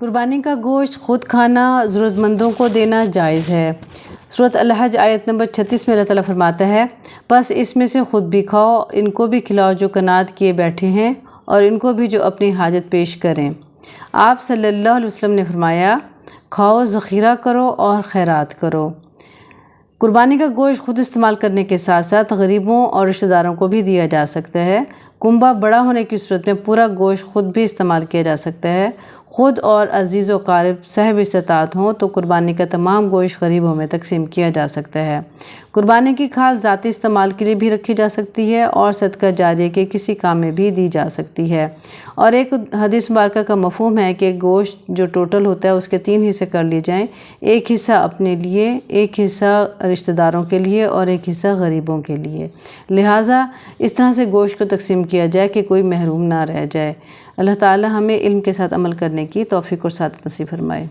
قربانی کا گوشت خود کھانا ضرورت مندوں کو دینا جائز ہے۔ سورۃ الحج آیت نمبر 36 میں اللہ تعالیٰ فرماتا ہے، بس اس میں سے خود بھی کھاؤ، ان کو بھی کھلاؤ جو کنات کیے بیٹھے ہیں، اور ان کو بھی جو اپنی حاجت پیش کریں۔ آپ صلی اللہ علیہ وسلم نے فرمایا، کھاؤ، ذخیرہ کرو اور خیرات کرو۔ قربانی کا گوشت خود استعمال کرنے کے ساتھ ساتھ غریبوں اور رشتہ داروں کو بھی دیا جا سکتا ہے۔ کنبہ بڑا ہونے کی صورت میں پورا گوشت خود بھی استعمال کیا جا سکتا ہے۔ خود اور عزیز و قارب صاحب استطاعت ہوں تو قربانی کا تمام گوشت غریبوں میں تقسیم کیا جا سکتا ہے۔ قربانی کی کھال ذاتی استعمال کے لیے بھی رکھی جا سکتی ہے اور صدقہ جاریہ کے کسی کام میں بھی دی جا سکتی ہے۔ اور ایک حدیث مبارکہ کا مفہوم ہے کہ گوشت جو ٹوٹل ہوتا ہے اس کے 3 حصے کر لیے جائیں، ایک حصہ اپنے لیے، ایک حصہ رشتہ داروں کے لیے اور ایک حصہ غریبوں کے لیے۔ لہٰذا اس طرح سے گوشت کو تقسیم کیا جائے کہ کوئی محروم نہ رہ جائے۔ اللہ تعالی ہمیں علم کے ساتھ عمل کرنے کی توفیق اور سعادت نصیب فرمائے۔